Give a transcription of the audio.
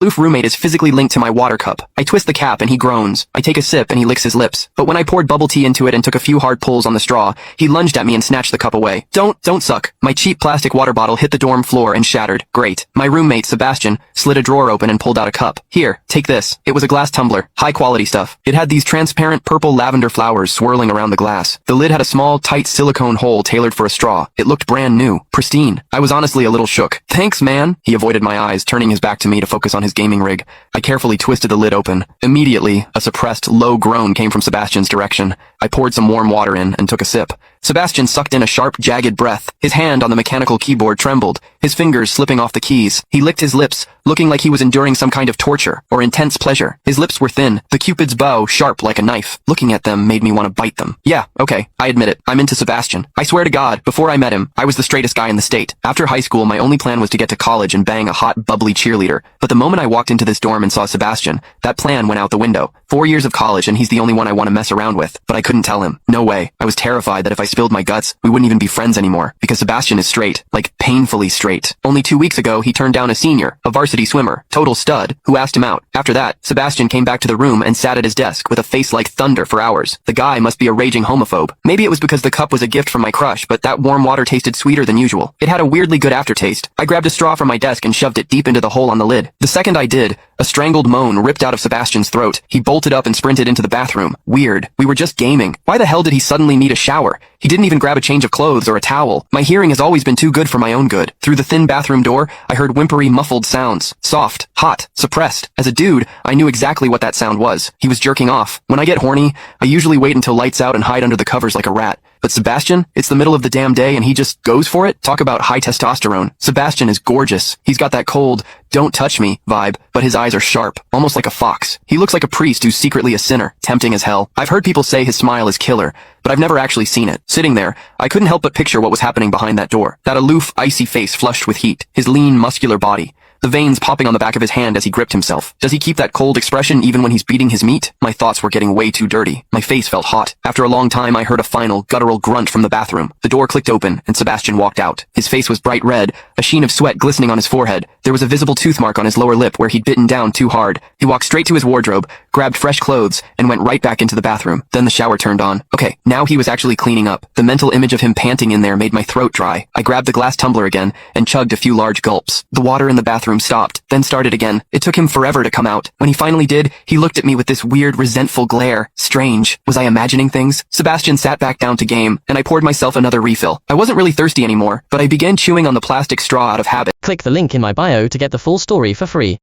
aloof roommate is physically linked to my water cup. I twist the cap and he groans. I take a sip and he licks his lips. But when I poured bubble tea into it and took a few hard pulls on the straw, he lunged at me and snatched the cup away. Don't suck. My cheap plastic water bottle hit the dorm floor and shattered. Great. My roommate, Sebastian, slid a drawer open and pulled out a cup. Here, take this. It was a glass tumbler. High quality stuff. It had these transparent purple lavender flowers swirling around the glass. The lid had a small, tight silicone hole tailored for a straw. It looked brand new. Pristine. I was honestly a little shook. Thanks, man. He avoided my eyes, turning his back to me to focus on his gaming rig. I carefully twisted the lid open. Immediately, a suppressed, low groan came from Sebastian's direction. I poured some warm water in and took a sip. Sebastian sucked in a sharp, jagged breath. His hand on the mechanical keyboard trembled, his fingers slipping off the keys. He licked his lips, looking like he was enduring some kind of torture or intense pleasure. His lips were thin, the Cupid's bow sharp like a knife. Looking at them made me want to bite them. Yeah, okay, I admit it. I'm into Sebastian. I swear to God, before I met him, I was the straightest guy in the state. After high school, my only plan was to get to college and bang a hot, bubbly cheerleader. But the moment I walked into this dorm and saw Sebastian, that plan went out the window. 4 years of college and he's the only one I want to mess around with. But I couldn't tell him. No way. I was terrified that if I spilled my guts, we wouldn't even be friends anymore. Because Sebastian is straight. Like, painfully straight. Only 2 weeks ago, he turned down a senior, a varsity swimmer, total stud, who asked him out. After that, Sebastian came back to the room and sat at his desk with a face like thunder for hours. The guy must be a raging homophobe. Maybe it was because the cup was a gift from my crush, but that warm water tasted sweeter than usual. It had a weirdly good aftertaste. I grabbed a straw from my desk and shoved it deep into the hole on the lid. The second I did, a strangled moan ripped out of Sebastian's throat. He bolted up and sprinted into the bathroom. Weird. We were just gaming. Why the hell did he suddenly need a shower? He didn't even grab a change of clothes or a towel. My hearing has always been too good for my own good. Through the thin bathroom door, I heard whimpery, muffled sounds. Soft, hot, suppressed. As a dude, I knew exactly what that sound was. He was jerking off. When I get horny, I usually wait until lights out and hide under the covers like a rat. But Sebastian, it's the middle of the damn day and he just goes for it? Talk about high testosterone. Sebastian is gorgeous. He's got that cold, don't touch me vibe, but his eyes are sharp, almost like a fox. He looks like a priest who's secretly a sinner, tempting as hell. I've heard people say his smile is killer, but I've never actually seen it. Sitting there, I couldn't help but picture what was happening behind that door. That aloof, icy face flushed with heat, his lean, muscular body. The veins popping on the back of his hand as he gripped himself. Does he keep that cold expression even when he's beating his meat? My thoughts were getting way too dirty. My face felt hot. After a long time, I heard a final, guttural grunt from the bathroom. The door clicked open, and Sebastian walked out. His face was bright red, a sheen of sweat glistening on his forehead. There was a visible tooth mark on his lower lip where he'd bitten down too hard. He walked straight to his wardrobe, grabbed fresh clothes, and went right back into the bathroom. Then the shower turned on. Okay, now he was actually cleaning up. The mental image of him panting in there made my throat dry. I grabbed the glass tumbler again, and chugged a few large gulps. The water in the bathroom stopped, then started again. It took him forever to come out. When he finally did, he looked at me with this weird, resentful glare. Strange. Was I imagining things? Sebastian sat back down to game, and I poured myself another refill. I wasn't really thirsty anymore, but I began chewing on the plastic straw out of habit. Click the link in my bio to get the full story for free.